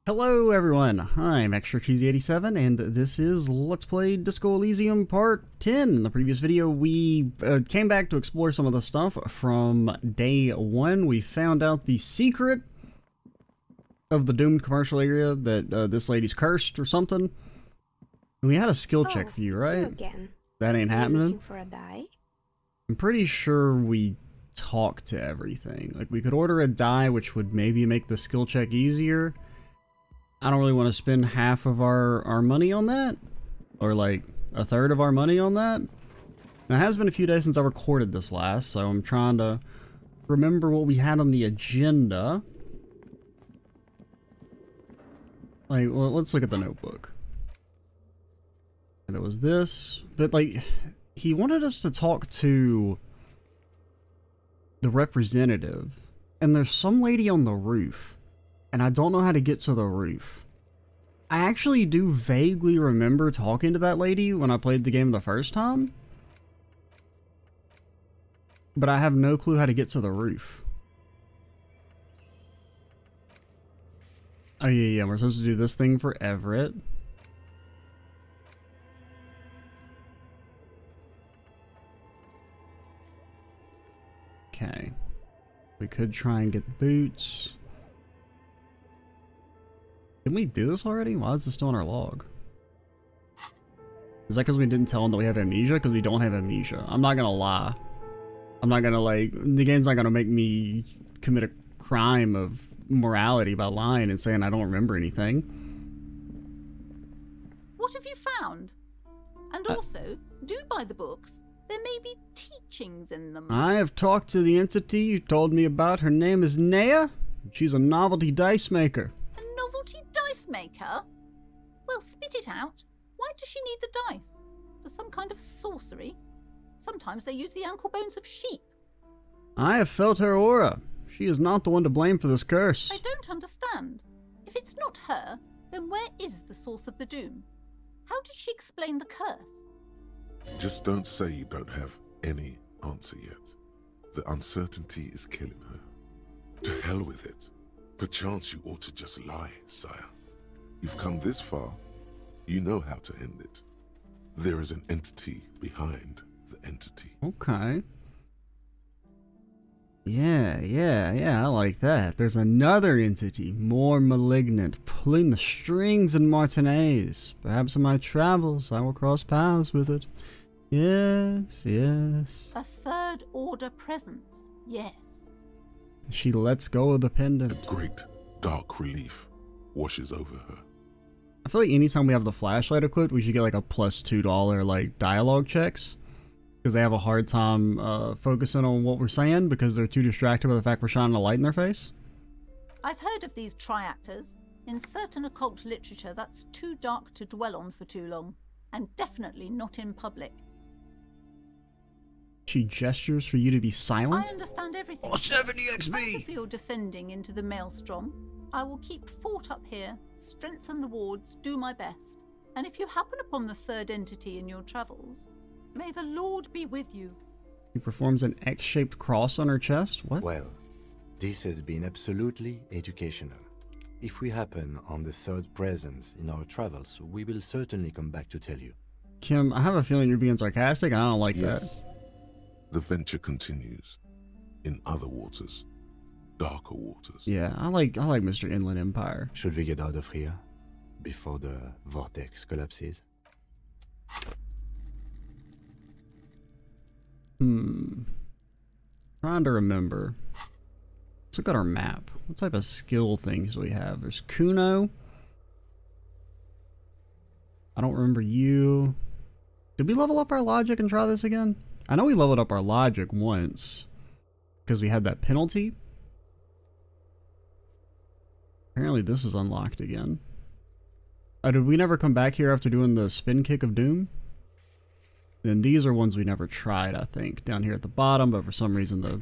Hello everyone, I'm Extra Cheesy 87 and this is Let's Play Disco Elysium Part 10. In the previous video we came back to explore some of the stuff from day 1. We found out the secret of the doomed commercial area that this lady's cursed or something. We had a skill check for you, right? You again. That ain't happening. Looking for a die? I'm pretty sure we talked to everything. Like we could order a die which would maybe make the skill check easier. I don't really want to spend half of our money on that, or like a third of our money on that. Now, it has been a few days since I recorded this last, so I'm trying to remember what we had on the agenda. Like, well, let's look at the notebook. And there was this, but like, he wanted us to talk to the representative, and there's some lady on the roof. And I don't know how to get to the roof. I actually do vaguely remember talking to that lady when I played the game the first time. But I have no clue how to get to the roof. Oh yeah, we're supposed to do this thing for Everett. Okay. We could try and get boots. Didn't we do this already? Why is this still in our log? Is that because we didn't tell him that we have amnesia? Because we don't have amnesia. I'm not gonna lie. I'm not gonna like... The game's not gonna make me commit a crime of morality by lying and saying I don't remember anything. What have you found? And also, do buy the books. There may be teachings in them. I have talked to the entity you told me about. Her name is Nea. She's a novelty dice maker. Novelty dice maker? Well, spit it out. Why does she need the dice? For some kind of sorcery? Sometimes they use the ankle bones of sheep. I have felt her aura. She is not the one to blame for this curse. I don't understand. If it's not her, then where is the source of the doom? How did she explain the curse? Just don't say you don't have any answer yet. The uncertainty is killing her. To hell with it. Perchance you ought to just lie, sire. You've come this far, you know how to end it. There is an entity behind the entity. Okay. Yeah, I like that. There's another entity, more malignant, pulling the strings in Martinez. Perhaps in my travels I will cross paths with it. Yes. A third order presence, yes. She lets go of the pendant. A great dark relief washes over her. I feel like anytime we have the flashlight equipped, we should get like a plus $2 like dialogue checks. Because they have a hard time focusing on what we're saying because they're too distracted by the fact we're shining a light in their face. I've heard of these triactors. In certain occult literature, that's too dark to dwell on for too long. And definitely not in public. She gestures for you to be silent. I understand everything. Oh, 70 XP! Thank you for your descending into the maelstrom. I will keep fort up here, strengthen the wards, do my best. And if you happen upon the third entity in your travels, may the Lord be with you. He performs an X-shaped cross on her chest. What? Well, this has been absolutely educational. If we happen on the third presence in our travels, we will certainly come back to tell you. Kim, I have a feeling you're being sarcastic. I don't like that. The venture continues in other waters, darker waters. Yeah, I like Mr. Inland Empire. Should we get out of here before the vortex collapses? Trying to remember. Let's look at our map. What type of skill things do we have? There's Cuno. I don't remember you. Did we level up our logic and try this again? I know we leveled up our logic once because we had that penalty. Apparently this is unlocked again. Did we never come back here after doing the spin kick of doom? Then these are ones we never tried, I think, down here at the bottom, but for some reason the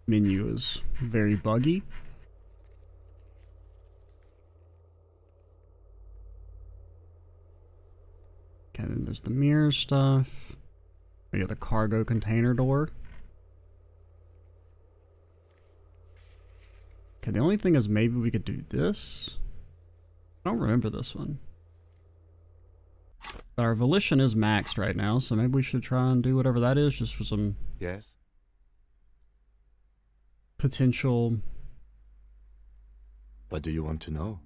menu is very buggy. Okay, then there's the mirror stuff. We got the cargo container door. Okay, the only thing is maybe we could do this. I don't remember this one. But our volition is maxed right now, so maybe we should try and do whatever that is, just for some Yes? potential... What do you want to know?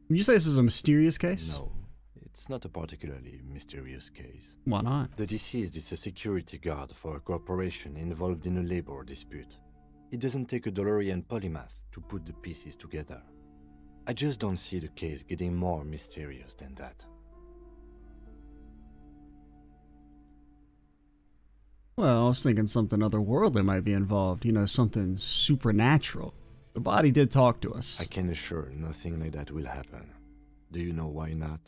Would you say this is a mysterious case? No, it's not a particularly mysterious case. Why not? The deceased is a security guard for a corporation involved in a labor dispute. It doesn't take a DeLorean polymath to put the pieces together. I just don't see the case getting more mysterious than that. Well, I was thinking something otherworldly might be involved. You know, something supernatural. The body did talk to us. I can assure nothing like that will happen. Do you know why not?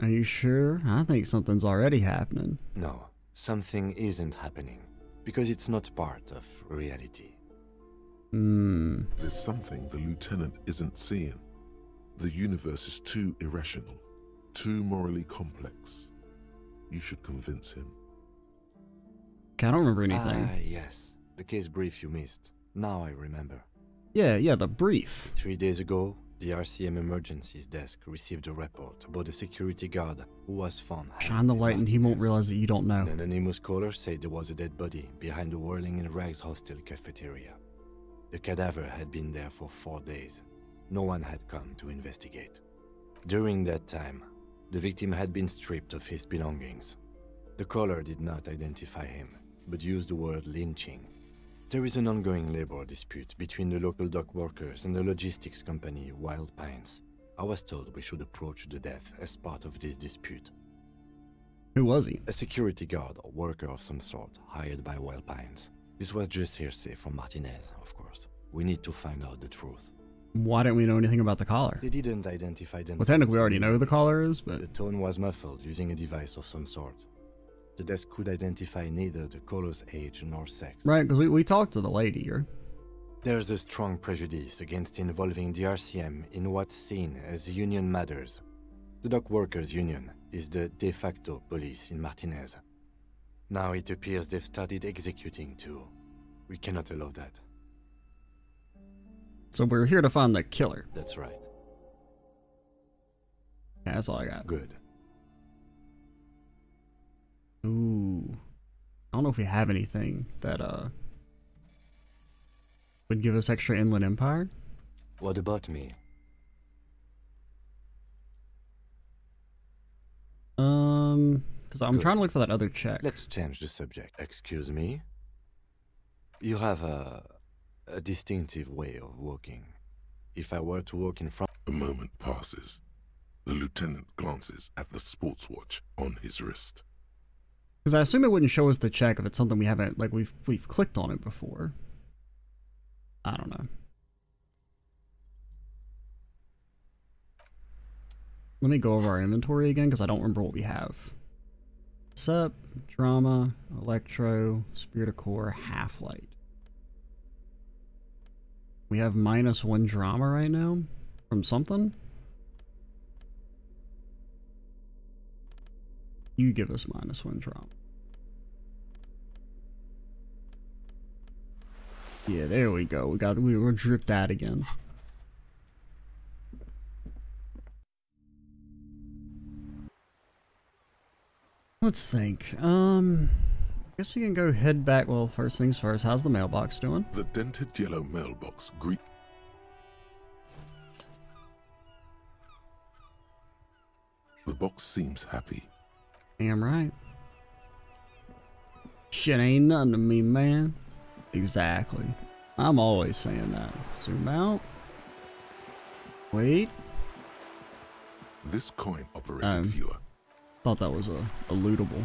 Are you sure? I think something's already happening. No, something isn't happening. Because it's not part of reality. There's something the lieutenant isn't seeing. The universe is too irrational, too morally complex. You should convince him. I don't remember anything. Ah, yes. The case brief you missed. Now I remember. Yeah, the brief. 3 days ago, the RCM Emergencies Desk received a report about a security guard who was found. Shine the light and he won't realize that you don't know. An anonymous caller said there was a dead body behind the Whirling in Rags hostel cafeteria. The cadaver had been there for 4 days. No one had come to investigate. During that time, the victim had been stripped of his belongings. The caller did not identify him, but used the word lynching. There is an ongoing labor dispute between the local dock workers and the logistics company Wild Pines. I was told we should approach the death as part of this dispute. Who was he? A security guard or worker of some sort, hired by Wild Pines. This was just hearsay from Martinez, of course. We need to find out the truth. Why didn't we know anything about the caller? They didn't identify themselves. Well, technically we already know who the caller is, but... The tone was muffled using a device of some sort. The desk could identify neither the caller's age nor sex. Right, because we talked to the lady here. There's a strong prejudice against involving the RCM in what's seen as union matters. The dock workers' union is the de facto police in Martinez. Now it appears they've started executing too. We cannot allow that. So we're here to find the killer. That's right. Yeah, that's all I got. Good. Ooh. I don't know if we have anything that, would give us extra Inland Empire. What about me? Because I'm Good. trying to look for that other check. Let's change the subject. Excuse me? You have a distinctive way of walking. If I were to walk in front... A moment passes. The lieutenant glances at the sports watch on his wrist. Because I assume it wouldn't show us the check if it's something we haven't, like, we've clicked on it before. I don't know. Let me go over our inventory again, because I don't remember what we have. Sup, Drama, Electro, Spirit of Core, Half-Light. We have -1 Drama right now? From something? You give us -1 Drama. Yeah, there we go. We were dripped that again. Let's think. I guess we can go head back. Well, first things first, how's the mailbox doing? The dented yellow mailbox The box seems happy. Damn right. Shit ain't nothing to me, man. Exactly. I'm always saying that. Zoom out. Wait. This coin-operated viewer. Thought that was a lootable.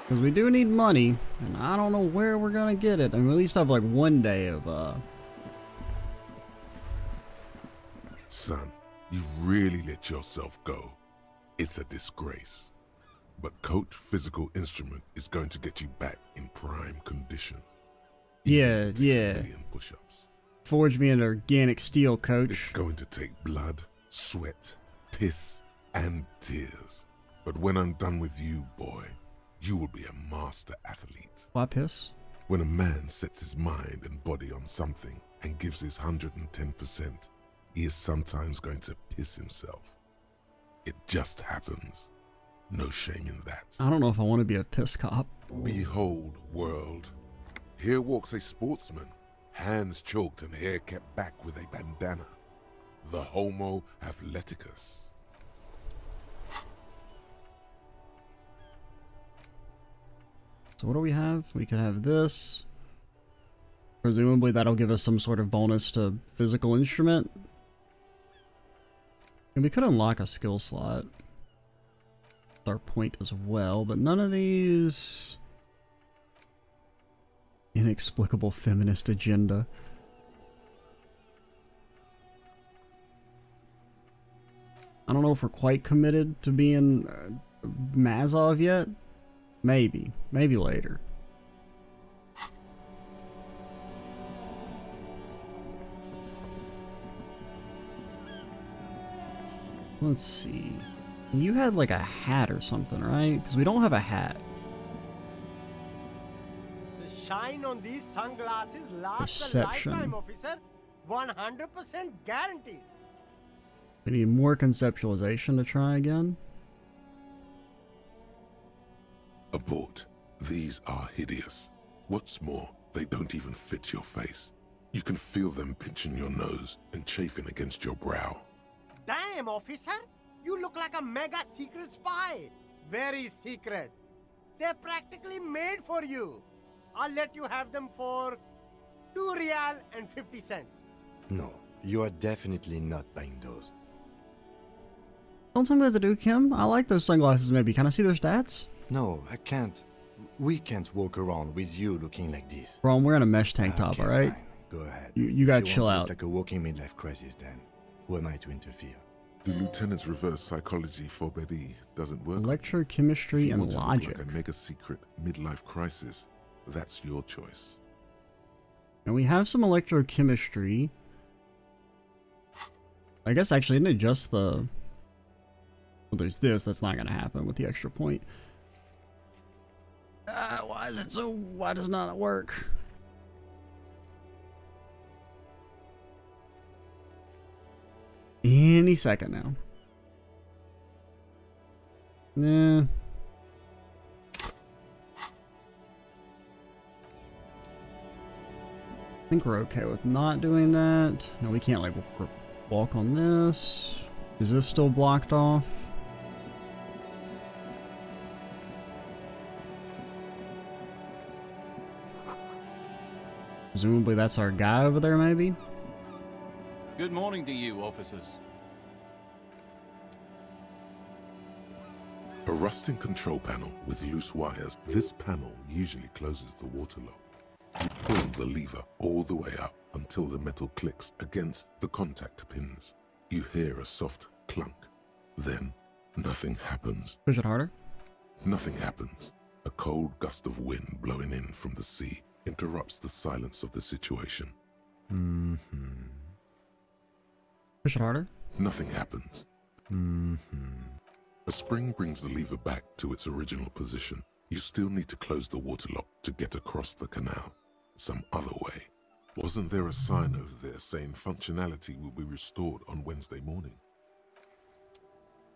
Because we do need money, and I don't know where we're gonna get it. I mean, at least have like one day of, Son, you've really let yourself go. It's a disgrace. But Coach Physical Instrument is going to get you back in prime condition. Yeah, Even if it takes yeah. 1 million push-ups. Forge me an organic steel, It's coach. going to take blood, sweat, piss, and tears. But when I'm done with you, boy, you will be a master athlete. Why piss? When a man sets his mind and body on something and gives his 110%, he is sometimes going to piss himself. It just happens. No shame in that. I don't know if I want to be a piss cop. Behold, world. Here walks a sportsman, hands choked and hair kept back with a bandana. The Homo athleticus. So what do we have? We could have this. Presumably that'll give us some sort of bonus to physical instrument. And we could unlock a skill slot. With our point as well, but none of these... Inexplicable feminist agenda. I don't know if we're quite committed to being Mazov yet. Maybe. Maybe later. Let's see. You had like a hat or something, right? Because we don't have a hat. The shine on these sunglasses lasts Perception. a lifetime, officer. 100% guaranteed. We need more conceptualization to try again. Abort. These are hideous. What's more, they don't even fit your face. You can feel them pinching your nose and chafing against your brow. Damn, officer. You look like a mega secret spy. Very secret. They're practically made for you. I'll let you have them for 2 real and 50 cents. No, you are definitely not buying those. Don't tell me what to do, Kim. I like those sunglasses maybe. Can I see their stats? No, I can't. We can't walk around with you looking like this. Bro, I'm wearing a mesh tank top, Okay, alright? fine. Go ahead. You gotta If chill want to out. look like a walking midlife crisis then. Who am I to interfere? The lieutenant's reverse psychology for Betty doesn't work. Electrochemistry If you and want to look logic. like a mega secret midlife crisis, that's your choice. And we have some electrochemistry. I guess actually, isn't it just the... Well, there's this. That's not gonna happen with the extra point. Why is it so... Why does it not work? Any second now. Nah. I think we're okay with not doing that. No, we can't like walk on this. Is this still blocked off? Presumably that's our guy over there, maybe? Good morning to you, officers. A rusting control panel with loose wires. This panel usually closes the water lock. You pull the lever all the way up until the metal clicks against the contact pins. You hear a soft clunk. Then, nothing happens. Push it harder. Nothing happens. A cold gust of wind blowing in from the sea interrupts the silence of the situation. Push it harder. Nothing happens. A spring brings the lever back to its original position. You still need to close the water lock to get across the canal. Some other way. Wasn't there a sign over there saying functionality will be restored on Wednesday morning?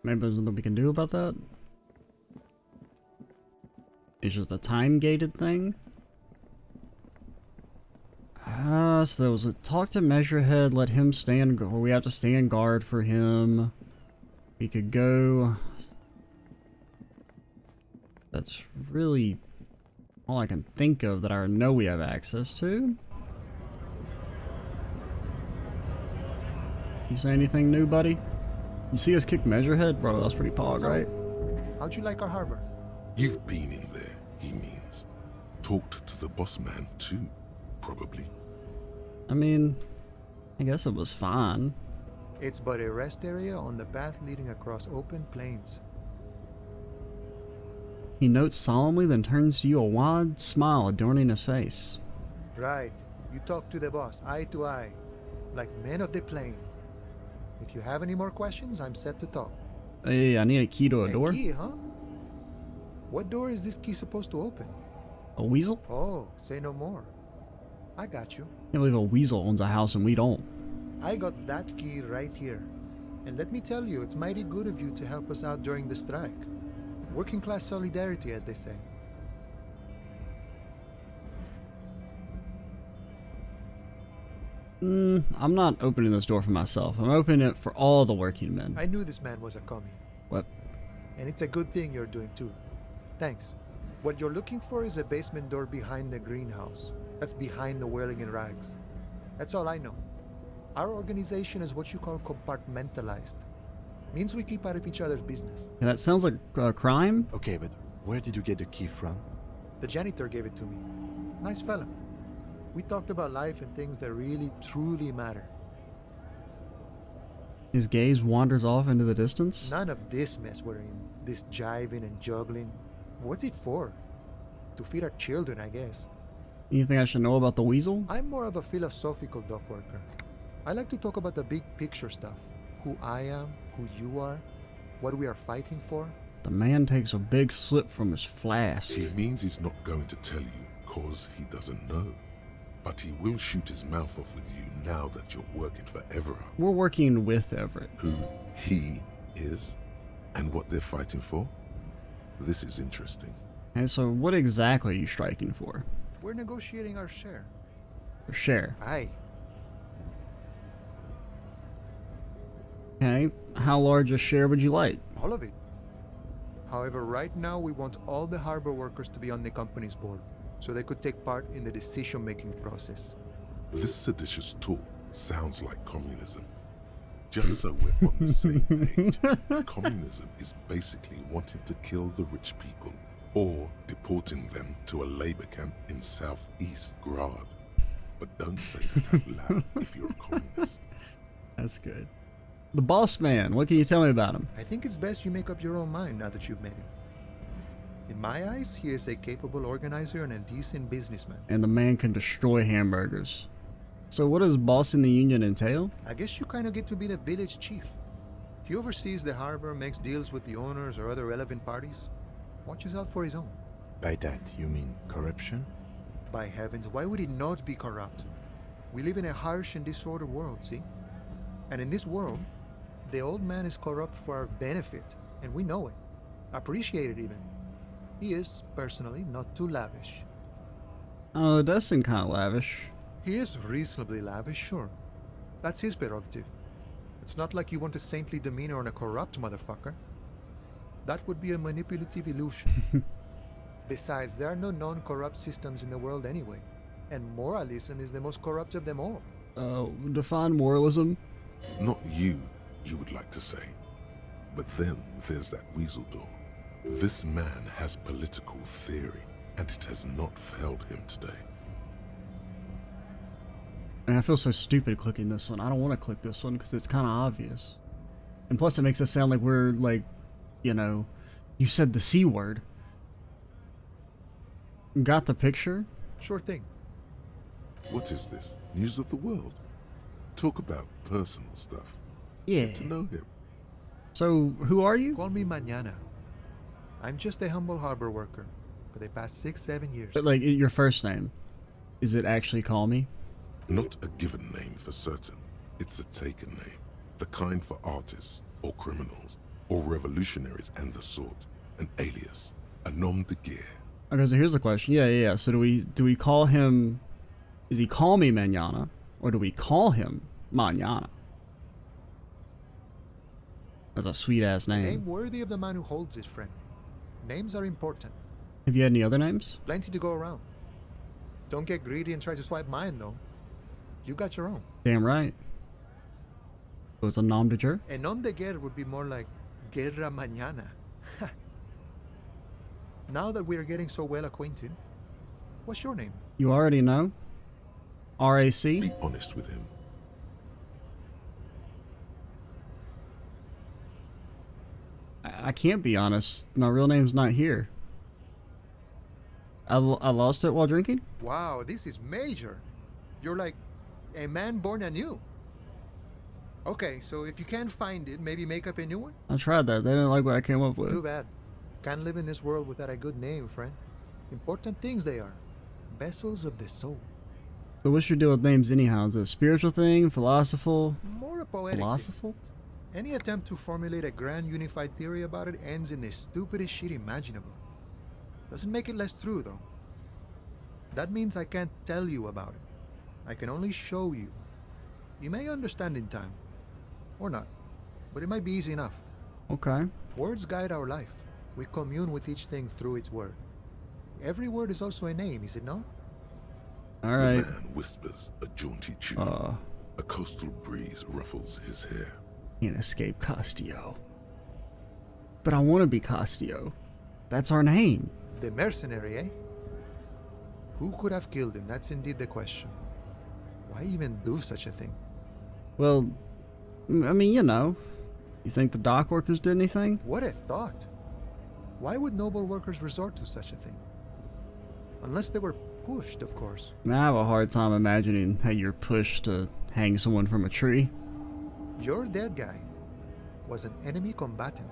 Maybe there's something we can do about that? It's just a time-gated thing? So there was a talk to Measurehead, let him stand, or we have to stand guard for him. We could go... That's really all I can think of that I know we have access to. You say anything new, buddy? You see us kick Measurehead? Bro, that's pretty pog, right? How'd you like our harbor? You've been in there, he means. Talked to the boss man too, probably. I mean, I guess it was fine. It's but a rest area on the path leading across open plains. He notes solemnly, then turns to you, a wide smile adorning his face. Right. You talk to the boss, eye to eye, like men of the plain. If you have any more questions, I'm set to talk. Hey, I need a key to a door. Key, huh? What door is this key supposed to open? A weasel? Oh, say no more. I got you. Can't believe a weasel owns a house and we don't. I got that key right here. And let me tell you, it's mighty good of you to help us out during the strike. Working class solidarity, as they say. I'm not opening this door for myself. I'm opening it for all the working men. I knew this man was a commie. What? And it's a good thing you're doing too. Thanks. What you're looking for is a basement door behind the greenhouse. That's behind the whirling in rags. That's all I know. Our organization is what you call compartmentalized. Means we keep out of each other's business. Yeah, that sounds like a crime? Okay, but where did you get the key from? The janitor gave it to me. Nice fella. We talked about life and things that really, truly matter. His gaze wanders off into the distance? None of this mess we're in. This jiving and juggling. What's it for? To feed our children, I guess. Anything I should know about the weasel? I'm more of a philosophical dock worker. I like to talk about the big picture stuff. Who I am, who you are, what we are fighting for. The man takes a big slip from his flask. He means he's not going to tell you, cause he doesn't know. But he will shoot his mouth off with you now that you're working for Everard. We're working with Everett. Who he is, and what they're fighting for? This is interesting. And so what exactly are you striking for? We're negotiating our share. For share. Aye. Okay, how large a share would you like? All of it. However, right now we want all the harbor workers to be on the company's board, so they could take part in the decision-making process. This seditious talk sounds like communism. Just so we're on the same page, communism is basically wanting to kill the rich people or deporting them to a labor camp in southeast Grad. But don't say that out loud if you're a communist. That's good. The boss man, what can you tell me about him? I think it's best you make up your own mind now that you've met him. In my eyes, he is a capable organizer and a decent businessman. And the man can destroy hamburgers. So what does bossing the union entail? I guess you kind of get to be the village chief. He oversees the harbor, makes deals with the owners or other relevant parties, watches out for his own. By that, you mean corruption? By heavens, why would he not be corrupt? We live in a harsh and disordered world, see? And in this world, the old man is corrupt for our benefit, and we know it. Appreciate it even. He is, personally, not too lavish. Oh, it does seem kind of lavish. He is reasonably lavish, sure. That's his prerogative. It's not like you want a saintly demeanor on a corrupt motherfucker. That would be a manipulative illusion. Besides, there are no non-corrupt systems in the world anyway, and moralism is the most corrupt of them all. Define moralism? Not you would like to say. But then there's that weasel door. This man has political theory, and it has not failed him today. And I feel so stupid clicking this one. I don't want to click this one because it's kind of obvious. And plus it makes it sound like we're like, you know, you said the C word. Got the picture? Sure thing. What is this? News of the world? Talk about personal stuff. Yeah. Get to know him. So, who are you? Call me Mañana. I'm just a humble harbor worker for the past 6-7 years. But, like, your first name. Is it actually Call Me? Not a given name for certain. It's a taken name. The kind for artists, or criminals, or revolutionaries and the sort. An alias. A nom de guerre. Okay, so here's the question. Yeah. So do we call him... Is he Call Me Mañana? Or do we call him Mañana? That's a sweet-ass A name. name worthy of the man who holds it, friend. Names are important. Have you had any other names? Plenty to go around. Don't get greedy and try to swipe mine, though. You got your own. Damn right. So it's a nom de jure? A nom de guerre would be more like Guerra Mañana. Now that we're getting so well acquainted, what's your name? You already know? RAC? Be honest with him. I can't be honest. My real name's not here. I lost it while drinking? Wow, this is major. You're like a man born anew. Okay, so if you can't find it, maybe make up a new one? I tried that. They didn't like what I came up Too with. bad. Can't live in this world without a good name, friend. Important things they are. Vessels of the soul. So what's your deal with names anyhow? Is it a spiritual thing? Philosophical? More a poetic thing. Philosophical? Any attempt to formulate a grand unified theory about it ends in the stupidest shit imaginable. Doesn't make it less true, though. That means I can't tell you about it. I can only show you. You may understand in time. Or not. But it might be easy enough. Okay. Words guide our life. We commune with each thing through its word. Every word is also a name, is it not? Alright. The man whispers a jaunty tune. A coastal breeze ruffles his hair. Can't escape Castio. But I want to be Castio. That's our name. The mercenary, eh? Who could have killed him? That's indeed the question. Why even do such a thing? Well, I mean, you know. You think the dock workers did anything? What a thought. Why would noble workers resort to such a thing? Unless they were pushed, of course. I mean, I have a hard time imagining how you're pushed to hang someone from a tree. Your dead guy was an enemy combatant.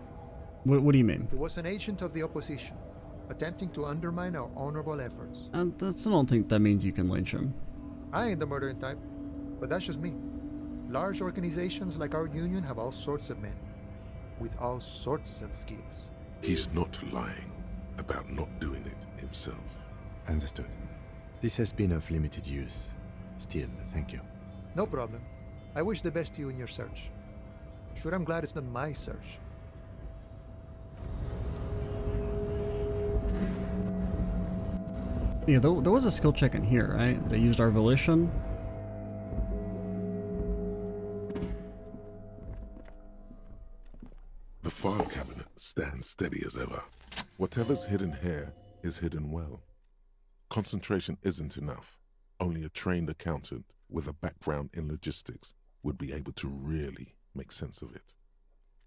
What do you mean? He was an agent of the opposition, attempting to undermine our honorable efforts. I don't think that means you can lynch him. I ain't the murdering type, but that's just me. Large organizations like our union have all sorts of men, with all sorts of skills. He's not lying about not doing it himself. Understood. This has been of limited use. Still, thank you. No problem. I wish the best to you in your search. Sure, I'm glad it's not my search. Yeah, there was a skill check in here, right? They used our volition. The file cabinet stands steady as ever. Whatever's hidden here is hidden well. Concentration isn't enough. Only a trained accountant with a background in logistics would be able to really make sense of it.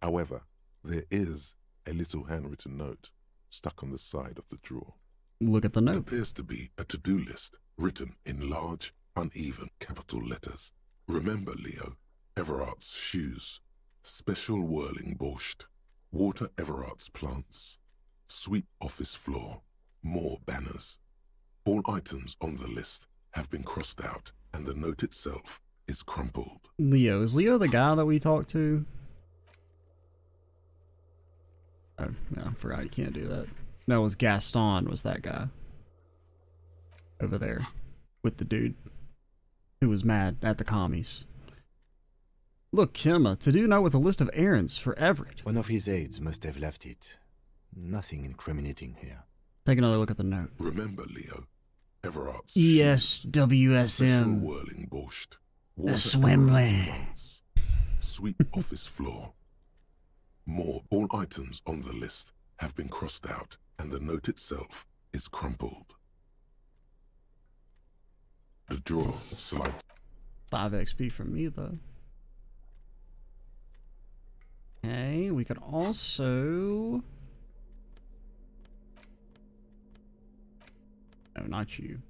However, there is a little handwritten note stuck on the side of the drawer. Look at the It note. appears to be a to-do list written in large, uneven capital letters. Remember, Leo, Everart's shoes, special whirling borscht, water Everart's plants, sweep office floor, more banners. All items on the list have been crossed out, and the note itself is crumpled. Leo. Is Leo the guy that we talked to? Oh, no, I forgot you can't do that. No, it was Gaston was that guy. Over there. With the dude who was mad at the commies. Look, Kimma, to-do note with a list of errands for Everett. One of his aides must have left it. Nothing incriminating here. Take another look at the note. Remember, Leo, Everart's ESWSM. special whirling borscht, water swimwear. Everart's plants, sweep office floor. More. All items on the list have been crossed out, and the note itself is crumpled. The drawer slides. 5 XP from me, though. Okay, we could also... No, not you.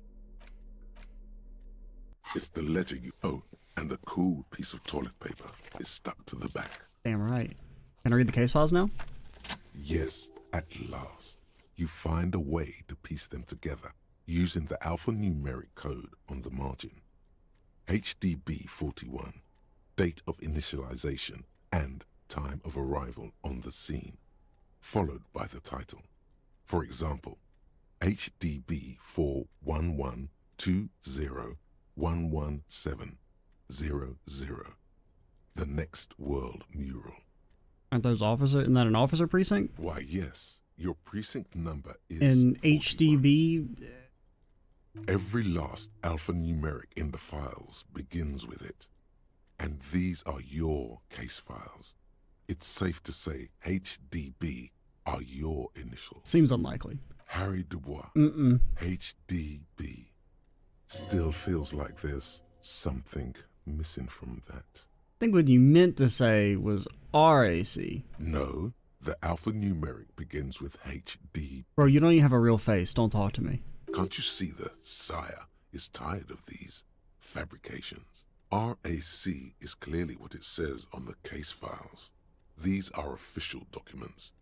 It's the ledger you owe, and the cool piece of toilet paper is stuck to the back. Damn right. Can I read the case files now? Yes, at last, you find a way to piece them together using the alphanumeric code on the margin. HDB 41, date of initialization and time of arrival on the scene, followed by the title. For example, HDB 41120117000, the next world mural. Aren't those isn't that an officer precinct? Why, yes, your precinct number is In 41. HDB? Every last alphanumeric in the files begins with it. And these are your case files. It's safe to say HDB are your initials. Seems unlikely. Harry Dubois, Mm-mm. HDB. Still feels like there's something missing from that. I think what you meant to say was RAC. No, the alphanumeric begins with HD. Bro, you don't even have a real face. Don't talk to me. Can't you see the sire is tired of these fabrications? RAC is clearly what it says on the case files. These are official documents.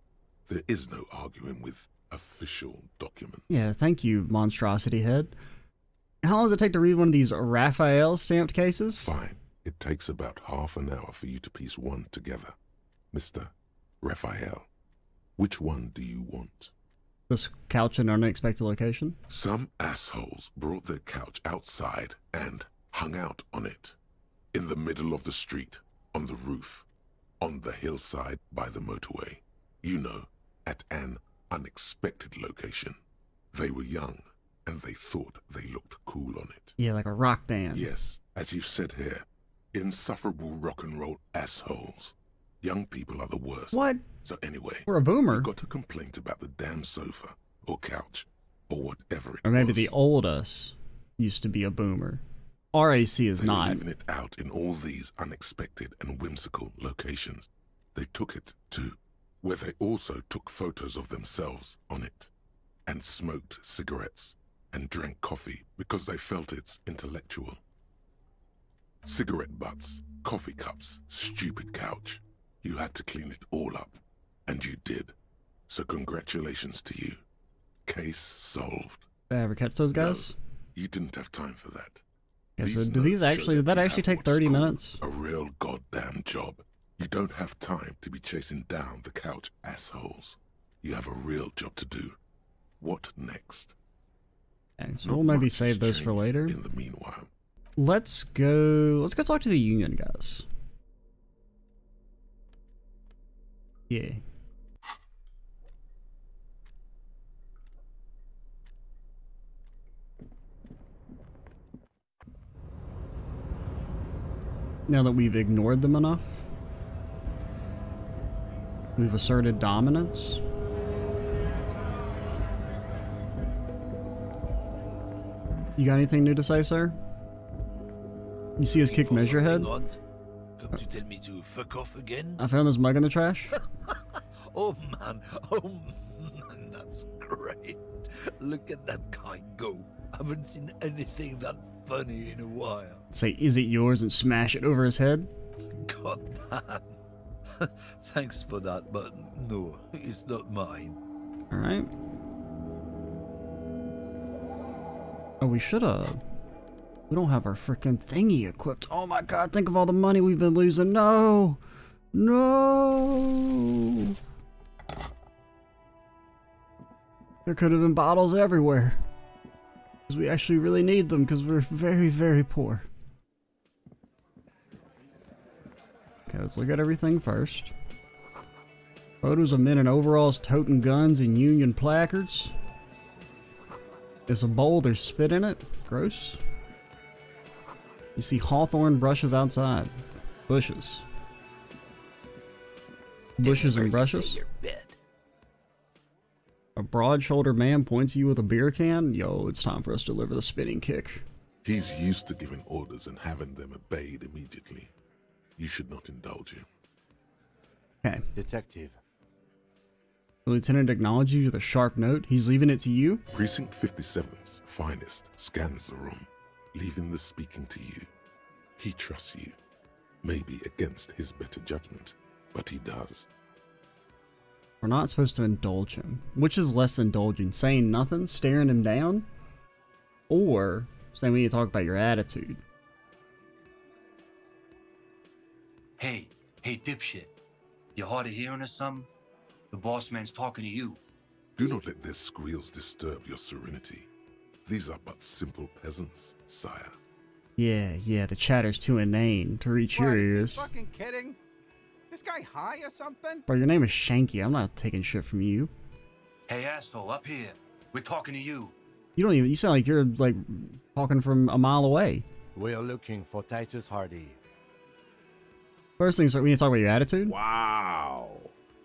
There is no arguing with official documents. Yeah, thank you, monstrosity head. How long does it take to read one of these Raphael stamped cases? Fine. It takes about half an hour for you to piece one together. Mr. Raphael, which one do you want? This couch in an unexpected location? Some assholes brought their couch outside and hung out on it. In the middle of the street, on the roof, on the hillside by the motorway. You know, at an unexpected location. They were young, and they thought they looked cool on it. Yeah, like a rock band. Yes, as you said here, insufferable rock and roll assholes. Young people are the worst. What? So anyway, We're a boomer. you got a complaint about the damn sofa, or couch, or whatever it was. Or maybe the old us used to be a boomer. RAC is They not. were leaving it out in all these unexpected and whimsical locations. They took it to where they also took photos of themselves on it, and smoked cigarettes, and drank coffee because they felt it's intellectual. Cigarette butts, coffee cups, stupid couch. You had to clean it all up, and you did. So congratulations to you. Case solved. Did I ever catch those guys? No, you didn't have time for that. Yeah, so These do these notes show actually, did that you actually have take what's 30 called minutes? A real goddamn job. You don't have time to be chasing down the couch assholes. You have a real job to do. What next? Okay, so Not we'll maybe much save has those for changed later. In the meanwhile, Let's go talk to the union guys. Yeah. Now that we've ignored them enough, we've asserted dominance. You got anything new to say, sir? You see his kick measurehead? Come to tell me to fuck off again? I found this mug in the trash. Oh man, that's great. Look at that guy go. Haven't seen anything that funny in a while. Say, is it yours, and smash it over his head? God damn. Thanks for that, but no, it's not mine. Alright. Oh, we should've. We don't have our frickin' thingy equipped. Oh my god, think of all the money we've been losing. No! No! There could have been bottles everywhere. Because we actually really need them, because we're very, very poor. Okay, let's look at everything first. Photos of men in overalls toting guns and Union placards. There's a bowl, there's spit in it. Gross. You see hawthorn brushes outside. Bushes. Bushes and brushes. A broad-shouldered man points at you with a beer can. Yo, it's time for us to deliver the spinning kick. he's used to giving orders and having them obeyed immediately. You should not indulge him. Okay. Detective. The lieutenant acknowledges you with a sharp note. He's leaving it to you. Precinct 57's finest scans the room, leaving the speaking to you. He trusts you, maybe against his better judgment, but he does. We're not supposed to indulge him. Which is less indulgent? Saying nothing? Staring him down? Or saying we need to talk about your attitude? Hey, dipshit. You hard of hearing or something? The boss man's talking to you. Do not let their squeals disturb your serenity. These are but simple peasants, sire. Yeah, the chatter's too inane to reach your ears. Is he fucking kidding? This guy high or something? Bro, your name is Shanky. I'm not taking shit from you. Hey, asshole, up here. We're talking to you. You don't even, you sound like you're like talking from a mile away. We are looking for Titus Hardie. First things, we need to talk about your attitude. Wow.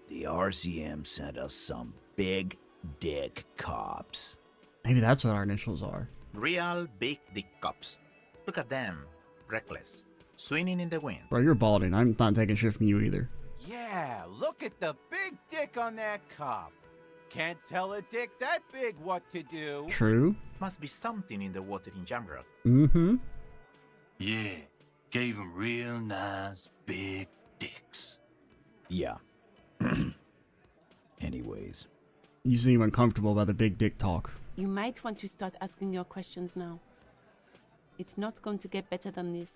The RCM sent us some big dick cops. Maybe that's what our initials are. Real big dick cops. Look at them. Reckless. Swinging in the wind. Bro, you're balding. I'm not taking shit from you either. Yeah, look at the big dick on that cop. Can't tell a dick that big what to do. True. Must be something in the water in Jamrock. Mm-hmm. Yeah, gave him real nice big dicks. Yeah. Anyways, You seem uncomfortable by the big dick talk. You might want to start asking your questions now. It's not going to get better than this.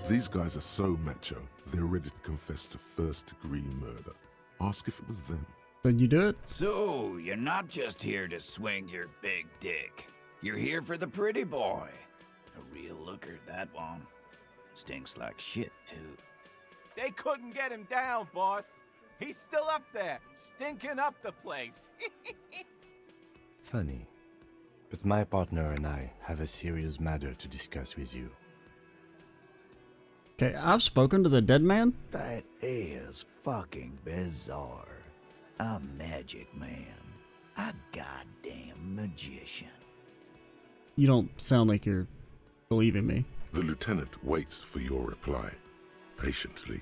These guys are so macho, they're ready to confess to first-degree murder. Ask if it was them. Did you do it? So, you're not just here to swing your big dick. You're here for the pretty boy. A real looker, that one. Stinks like shit, too. They couldn't get him down, boss. He's still up there, stinking up the place. Funny. But my partner and I have a serious matter to discuss with you. Okay, I've spoken to the dead man? That is fucking bizarre. A magic man. A goddamn magician. You don't sound like you're believing me. The lieutenant waits for your reply, patiently.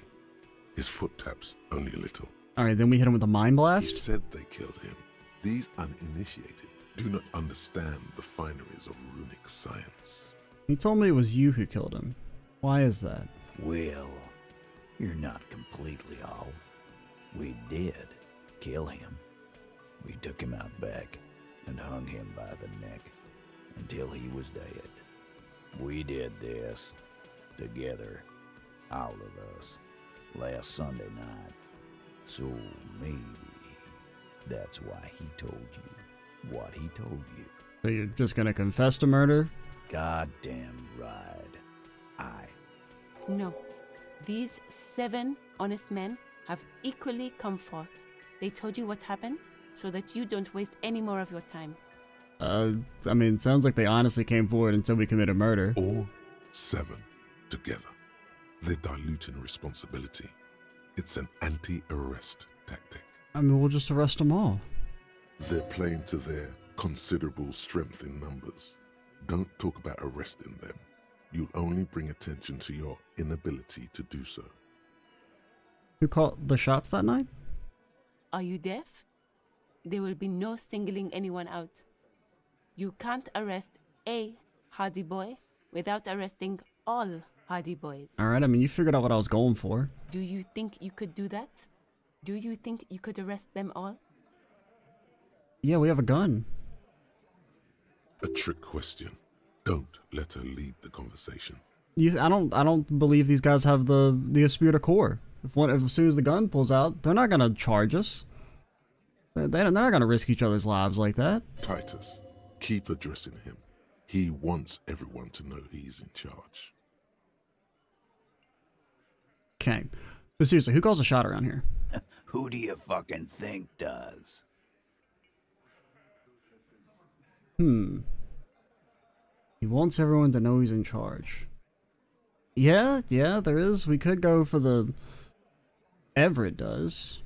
His foot taps only a little. Alright, then we hit him with a mind blast? He said they killed him. These uninitiated do not understand the fineries of runic science. He told me it was you who killed him. Why is that? Well, you're not completely off. We did kill him. We took him out back and hung him by the neck until he was dead. We did this together, all of us, last Sunday night. So maybe that's why he told you what he told you. So you're just gonna confess to murder? Goddamn right. No. These 7 honest men have equally come forth. They told you what happened so that you don't waste any more of your time. I mean, it sounds like they honestly came forward and said we committed murder. All 7 together. They're diluting responsibility. It's an anti-arrest tactic. I mean, we'll just arrest them all. They're playing to their considerable strength in numbers. Don't talk about arresting them. You'll only bring attention to your inability to do so. Who called the shots that night? Are you deaf? There will be no singling anyone out. You can't arrest a Hardie Boy without arresting all Hardie Boys. Alright, I mean, you figured out what I was going for. Do you think you could do that? Do you think you could arrest them all? Yeah, we have a gun. A trick question. Don't let her lead the conversation. I don't believe these guys have the esprit de corps. If as soon as the gun pulls out, they're not gonna charge us. They're not gonna risk each other's lives like that. Titus, keep addressing him. He wants everyone to know he's in charge. Okay. But seriously, who calls a shot around here? Who do you fucking think does? He wants everyone to know he's in charge. Yeah, there is. We could go for the... Everett does.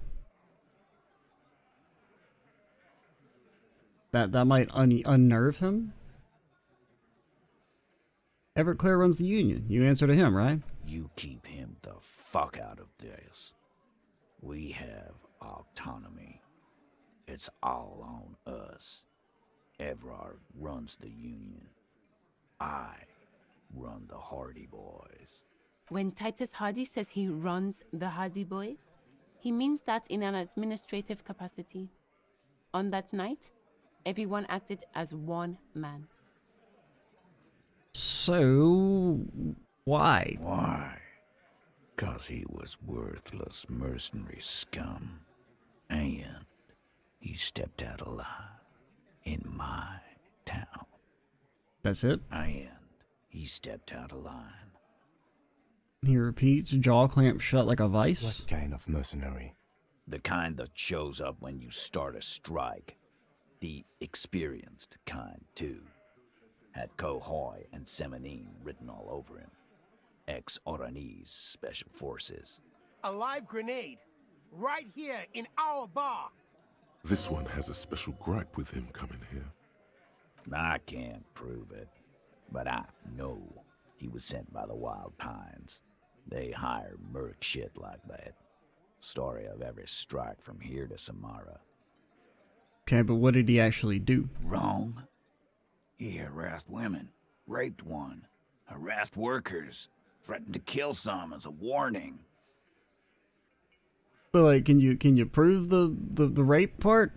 That might unnerve him. Everett Clare runs the union. You answer to him, right? You keep him the fuck out of this. We have autonomy. It's all on us. Everard runs the union. I run the Hardie Boys. When Titus Hardie says he runs the Hardie Boys, he means that in an administrative capacity. On that night, everyone acted as one man. So, why? Why? 'Cause he was worthless mercenary scum. And he stepped out alive in my town. That's it? And he stepped out of line. He repeats, jaw clamped shut like a vice. What kind of mercenary? The kind that shows up when you start a strike. The experienced kind, too. Had Cohoy and Semenine written all over him. Ex-Oranese Special Forces. A live grenade, right here in our bar. This one has a special gripe with him coming here. I can't prove it, but I know he was sent by the Wild Pines. They hire merc shit like that. Story of every strike from here to Samara. Okay, but what did he actually do? Wrong. He harassed women, raped one, harassed workers, threatened to kill some as a warning. But like, can you prove the rape part?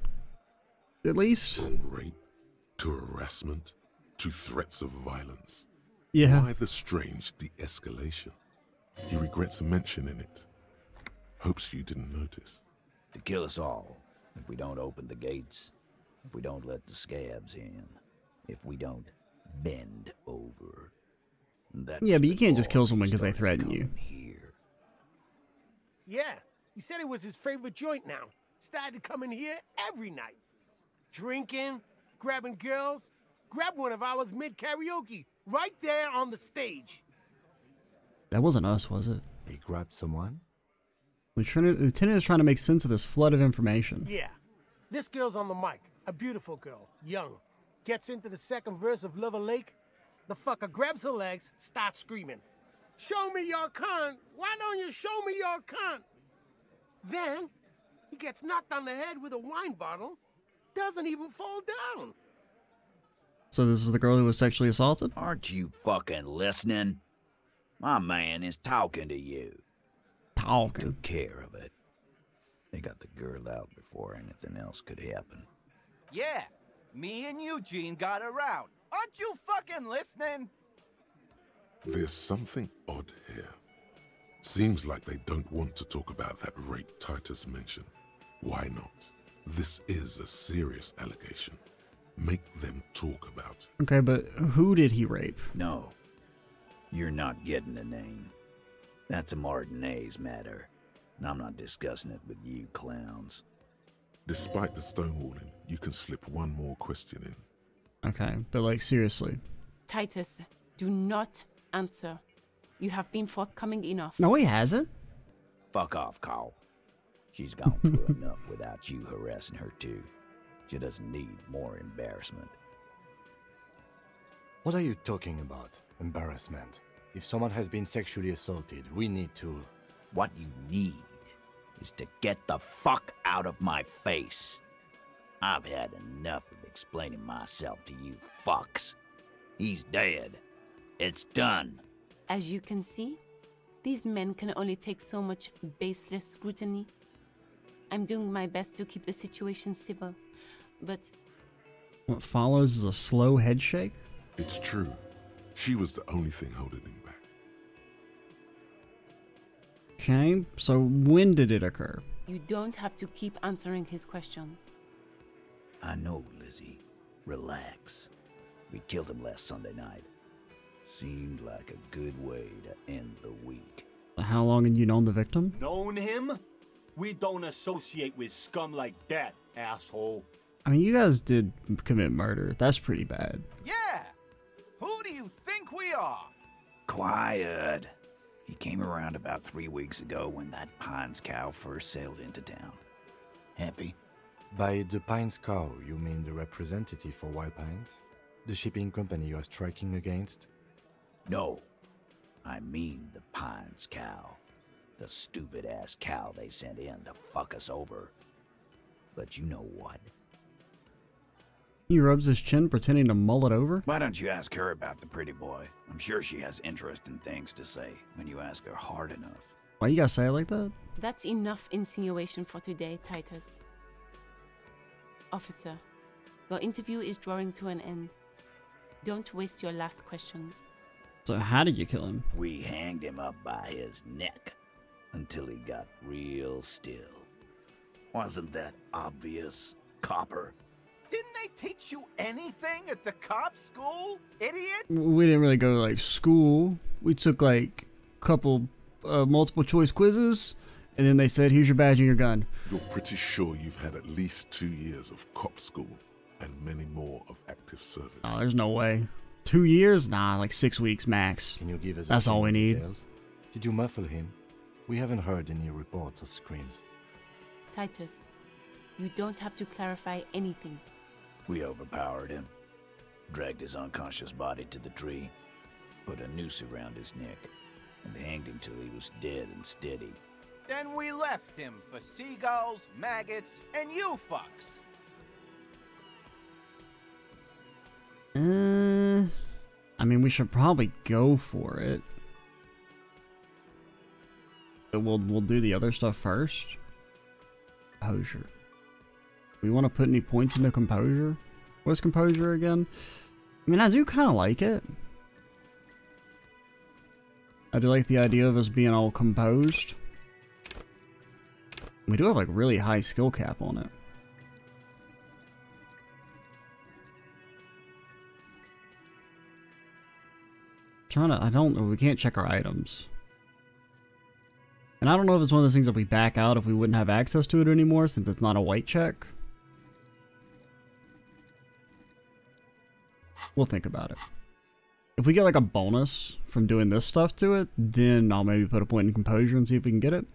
at least. From rape to harassment to threats of violence. Yeah. Why the strange de-escalation? He regrets mentioning it. Hopes you didn't notice. To kill us all, if we don't open the gates, if we don't let the scabs in, if we don't bend over. That's Yeah, but you can't just kill someone because they started threaten you. coming here. Yeah, he said it was his favorite joint now. Started coming here every night. Drinking, grabbing girls. Grabbed one of ours mid-karaoke, right there on the stage. That wasn't us, was it? He grabbed someone? Lieutenant is trying to make sense of this flood of information. Yeah. This girl's on the mic. A beautiful girl. Young. Gets into the second verse of Lover Lake. The fucker grabs her legs, starts screaming. Show me your cunt. Why don't you show me your cunt? Then, he gets knocked on the head with a wine bottle. Doesn't even fall down. So this is the girl who was sexually assaulted? Aren't you fucking listening? My man is talking to you. Talking. Took care of it. They got the girl out before anything else could happen. Yeah, me and Eugene got around. Aren't you fucking listening? There's something odd here. Seems like they don't want to talk about that rape Titus mentioned. Why not? This is a serious allegation. Make them talk about it. Okay, but who did he rape? No. You're not getting the name. That's a Martinez matter. And I'm not discussing it with you clowns. Despite the stonewalling, you can slip one more question in. Okay, but like seriously. Titus, do not answer. You have been forthcoming enough. No, he hasn't. Fuck off, Carl. She's gone through enough without you harassing her too. She doesn't need more embarrassment. What are you talking about? Embarrassment. If someone has been sexually assaulted, we need to... What you need is to get the fuck out of my face. I've had enough of explaining myself to you fucks. He's dead. It's done. As you can see, these men can only take so much baseless scrutiny. I'm doing my best to keep the situation civil, but... What follows is a slow head shake? It's true. She was the only thing holding him back. Okay, so when did it occur? You don't have to keep answering his questions. I know, Lizzie. Relax. We killed him last Sunday night. Seemed like a good way to end the week. How long had you known the victim? Known him? We don't associate with scum like that, asshole. I mean, you guys did commit murder. That's pretty bad. Yeah! Who do you think we are? Quiet. He came around about 3 weeks ago when that Pines cow first sailed into town. Happy? By the Pines cow, you mean the representative for Wild Pines? The shipping company you are striking against? No. I mean the Pines cow. The stupid-ass cow they sent in to fuck us over. But you know what? He rubs his chin, pretending to mull it over. Why don't you ask her about the pretty boy? I'm sure she has interesting things to say when you ask her hard enough. Why you gotta say it like that? That's enough insinuation for today, Titus. Officer, your interview is drawing to an end. Don't waste your last questions. So how did you kill him? We hanged him up by his neck until he got real still. Wasn't that obvious, copper? Didn't they teach you anything at the cop school, idiot? We didn't really go to like school. We took like a couple multiple choice quizzes, and then they said, here's your badge and your gun. You're pretty sure you've had at least 2 years of cop school and many more of active service. Oh, there's no way. 2 years? Nah, like 6 weeks max. Can you give us That's all we need. Details? Did you muffle him? We haven't heard any reports of screams. Titus, you don't have to clarify anything. We overpowered him, dragged his unconscious body to the tree, put a noose around his neck, and hanged him till he was dead and steady. Then we left him for seagulls, maggots, and you fucks. I mean, we should probably go for it. But we'll do the other stuff first. Oh, sure. We want to put any points into composure? What's composure again? I mean, I do kind of like it. I do like the idea of us being all composed. We do have like really high skill cap on it. I don't know, we can't check our items. And I don't know if it's one of those things that we back out if we wouldn't have access to it anymore since it's not a white check. We'll think about it. If we get like a bonus from doing this stuff to it, then I'll maybe put a point in composure and see if we can get it.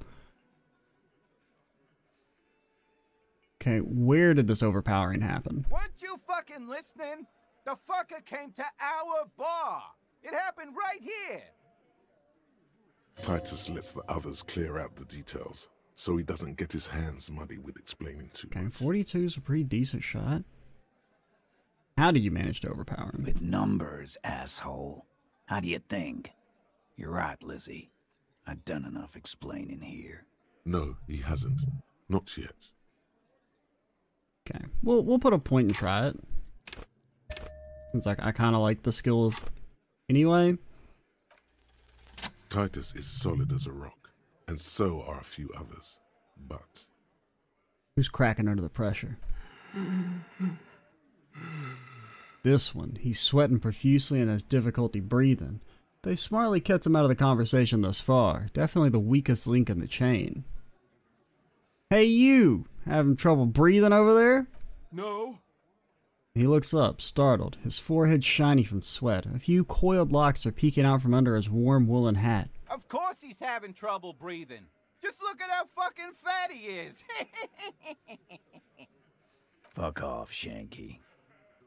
Okay, where did this overpowering happen? Weren't you fucking listening? The fucker came to our bar. It happened right here. Titus lets the others clear out the details, so he doesn't get his hands muddy with explaining too much. 42 is a pretty decent shot. How do you manage to overpower him? With numbers, asshole. How do you think? You're right, Lizzie. I've done enough explaining here. No, he hasn't. Not yet. Okay, we'll put a point and try it. Seems like I kind of like the skill anyway. Titus is solid as a rock, and so are a few others, but... Who's cracking under the pressure? This one. He's sweating profusely and has difficulty breathing. They smartly kept him out of the conversation thus far. Definitely the weakest link in the chain. Hey you! Having trouble breathing over there? No. He looks up, startled, his forehead shiny from sweat. A few coiled locks are peeking out from under his warm woolen hat. Of course he's having trouble breathing. Just look at how fucking fat he is. Fuck off, Shanky.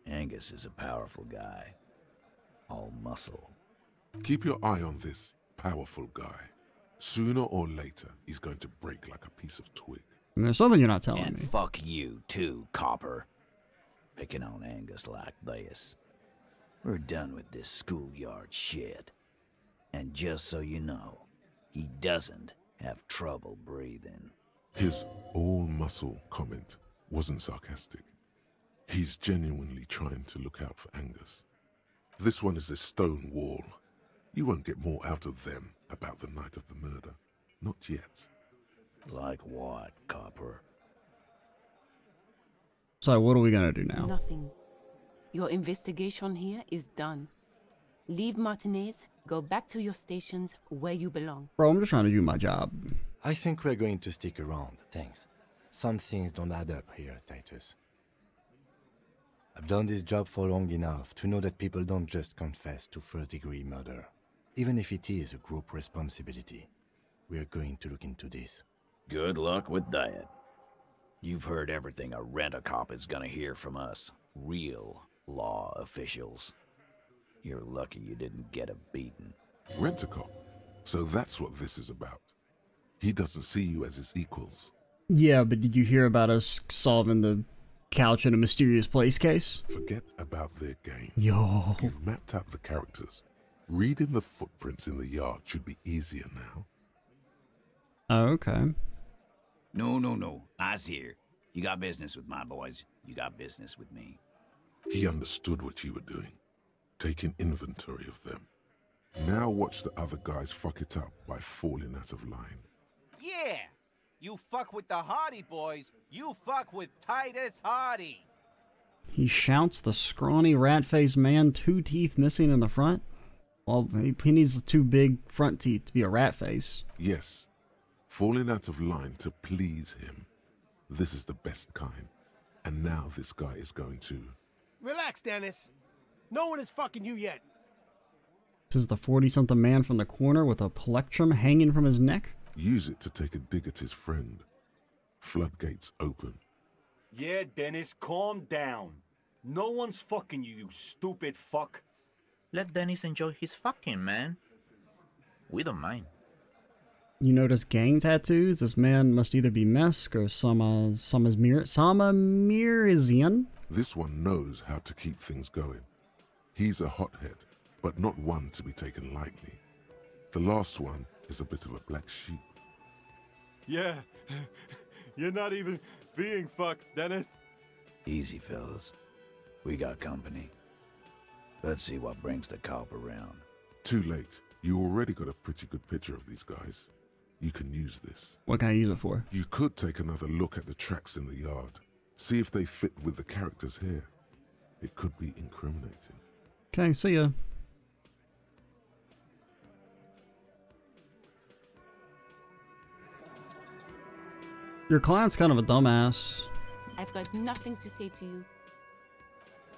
Angus is a powerful guy. All muscle. Keep your eye on this powerful guy. Sooner or later, he's going to break like a piece of twig. And there's something you're not telling and me. Fuck you, too, Copper. Picking on Angus like this. We're done with this schoolyard shit. And just so you know, he doesn't have trouble breathing. His all-muscle comment wasn't sarcastic. He's genuinely trying to look out for Angus. This one is a stone wall. You won't get more out of them about the night of the murder. Not yet. Like what, Copper? So what are we gonna do now? Nothing. Your investigation here is done. Leave Martinez, go back to your stations where you belong. Bro, I'm just trying to do my job. I think we're going to stick around, thanks. Some things don't add up here, Titus. I've done this job for long enough to know that people don't just confess to first-degree murder. Even if it is a group responsibility, we're going to look into this. Good luck with that. You've heard everything a rent-a-cop is gonna hear from us. Real law officials. You're lucky you didn't get a beating. Rent-a-cop? So that's what this is about. He doesn't see you as his equals. Yeah, but did you hear about us solving the couch in a mysterious place case? Forget about their game. Yo. You've mapped out the characters. Reading the footprints in the yard should be easier now. Oh, okay. No. I's here. You got business with my boys. You got business with me. He understood what you were doing. Taking inventory of them. Now watch the other guys fuck it up by falling out of line. Yeah. You fuck with the Hardie Boys, you fuck with Titus Hardie. He shouts the scrawny rat-faced man, 2 teeth missing in the front. Well, he needs 2 big front teeth to be a rat face. Yes. Falling out of line to please him. This is the best kind. And now this guy is going to... Relax, Dennis. No one is fucking you yet. This is the 40-something man from the corner with a plectrum hanging from his neck. Use it to take a dig at his friend. Floodgates open. Yeah, Dennis, calm down. No one's fucking you, you stupid fuck. Let Dennis enjoy his fucking, man. We don't mind. You notice gang tattoos? This man must either be Mesk or Samamirizian. This one knows how to keep things going. He's a hothead, but not one to be taken lightly. The last one is a bit of a black sheep. Yeah, you're not even being fucked, Dennis. Easy, fellas. We got company. Let's see what brings the cop around. Too late. You already got a pretty good picture of these guys. You can use this. What can I use it for? You could take another look at the tracks in the yard. See if they fit with the characters here. It could be incriminating. Okay, see ya. Your client's kind of a dumbass. I've got nothing to say to you.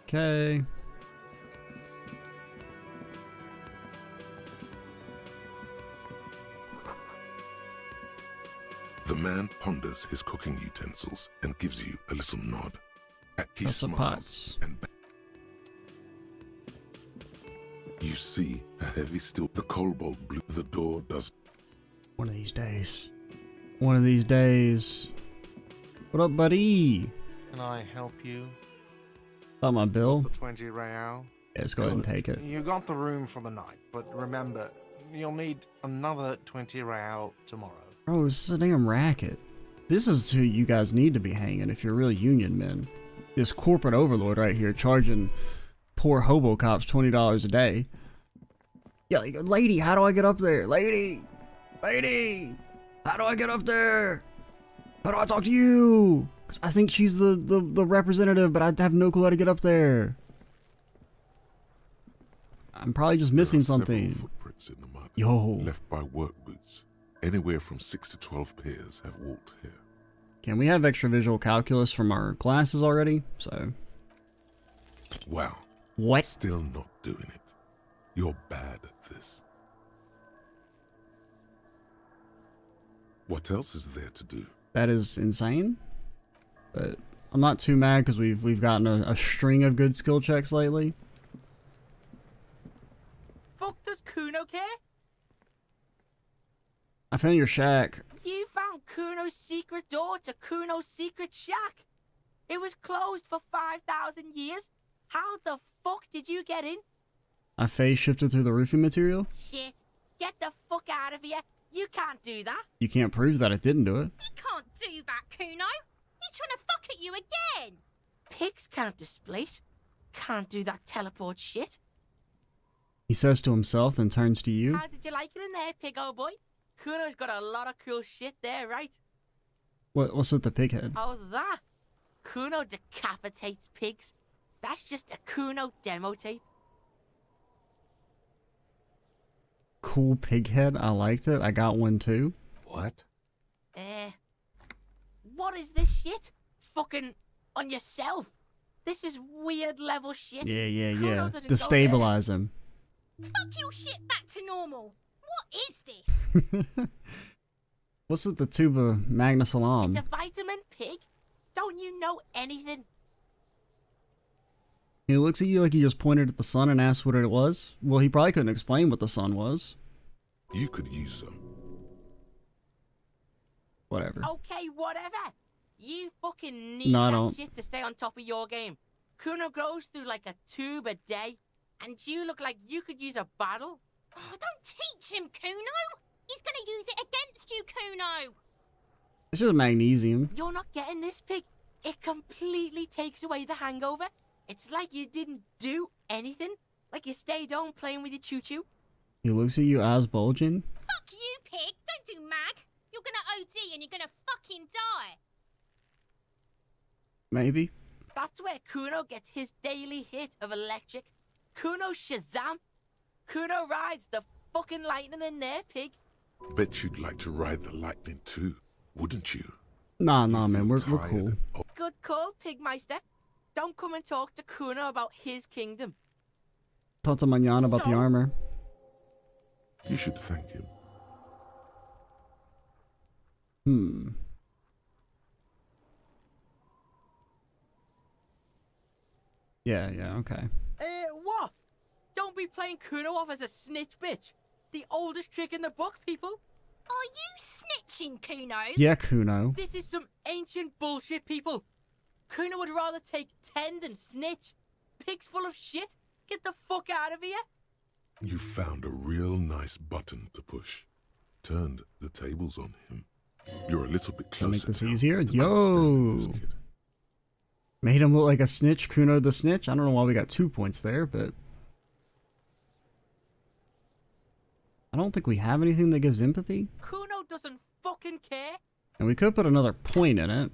Okay. The man ponders his cooking utensils and gives you a little nod. He That's smiles pots. and you see a heavy steel. The cobalt blue. The door does. One of these days. One of these days. What up, buddy? Can I help you? Got my bill? The 20 real. Yeah, let's go ahead and take it. You got the room for the night, but remember, you'll need another 20 real tomorrow. Bro, this is a damn racket. This is who you guys need to be hanging if you're real union men. This corporate overlord right here charging poor hobo cops $20 a day. Yeah, like, lady, how do I get up there? Lady! Lady! How do I get up there? How do I talk to you? 'Cause I think she's the representative, but I have no clue how to get up there. I'm probably just missing something. Footprints in the mud. Yo. Left by work boots. Anywhere from 6 to 12 pairs have walked here. Can we have extra visual calculus from our classes already? So. Wow. What? Still not doing it. You're bad at this. What else is there to do? That is insane. But I'm not too mad because we've gotten a string of good skill checks lately. Fuck does Cuno care? I found your shack. You found Cuno's secret door to Cuno's secret shack. It was closed for 5,000 years. How the fuck did you get in? I phase shifted through the roofing material. Shit. Get the fuck out of here. You can't do that. You can't prove that it didn't do it. You can't do that, Cuno. He's trying to fuck at you again. Pigs can't displace. Can't do that teleport shit. He says to himself, then turns to you. How did you like it in there, pig old boy? Cuno's got a lot of cool shit there, right? What's with the pig head? Oh, that? Cuno decapitates pigs. That's just a Cuno demo tape. Cool pig head. I liked it. I got one too. What? What is this shit? Fucking on yourself. This is weird level shit. Yeah. Cuno doesn't Destabilize him. Fuck your shit back to normal. What is this? What's with the tuba magna salam? It's a vitamin pig. Don't you know anything? He looks at you like he just pointed at the sun and asked what it was. Well, he probably couldn't explain what the sun was. You could use some. Whatever. Okay, whatever. You fucking need No, I that don't. shit to stay on top of your game. Cuno goes through like a tube a day, and you look like you could use a bottle. Oh, don't teach him, Cuno. He's gonna use it against you, Cuno. It's just magnesium. You're not getting this, pig. It completely takes away the hangover. It's like you didn't do anything. Like you stayed home playing with your choo-choo. He looks at you, eyes bulging. Fuck you, pig. Don't do mag. You're gonna OD and you're gonna fucking die. Maybe. That's where Cuno gets his daily hit of electric. Cuno Shazam. Cuno rides the fucking lightning in there, pig. Bet you'd like to ride the lightning too, wouldn't you? Nah, man. We're cool. Good call, Pigmeister. Don't come and talk to Cuno about his kingdom. Talk to Manana about the armor. You should thank him. Yeah, okay. What? Don't be playing Cuno off as a snitch bitch. The oldest trick in the book, people. Are you snitching, Cuno? Yeah, Cuno. This is some ancient bullshit, people. Cuno would rather take 10 than snitch. Pig's full of shit. Get the fuck out of here. You found a real nice button to push. Turned the tables on him. You're a little bit Can I closer make this now easier? to understanding Yo. this kid. Made him look like a snitch, Cuno the snitch. I don't know why we got 2 points there, but... I don't think we have anything that gives empathy. Cuno doesn't fucking care. And we could put another point in it.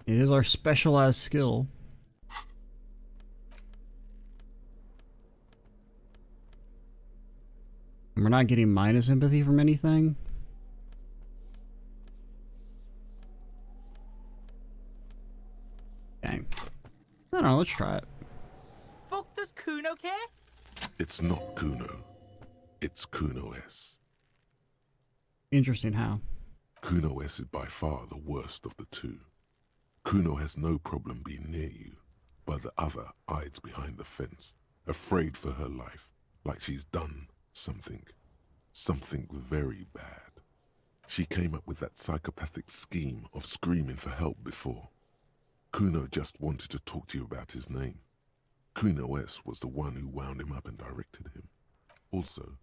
It is our specialized skill. And we're not getting minus empathy from anything. Dang. I don't know, let's try it. Fuck does Cuno care? It's not Cuno. It's Cuno S. Interesting how. Cuno S is by far the worst of the two. Cuno has no problem being near you, but the other hides behind the fence, afraid for her life, like she's done something very bad. She came up with that psychopathic scheme of screaming for help before. Cuno just wanted to talk to you about his name. Cuno S was the one who wound him up and directed him. Also,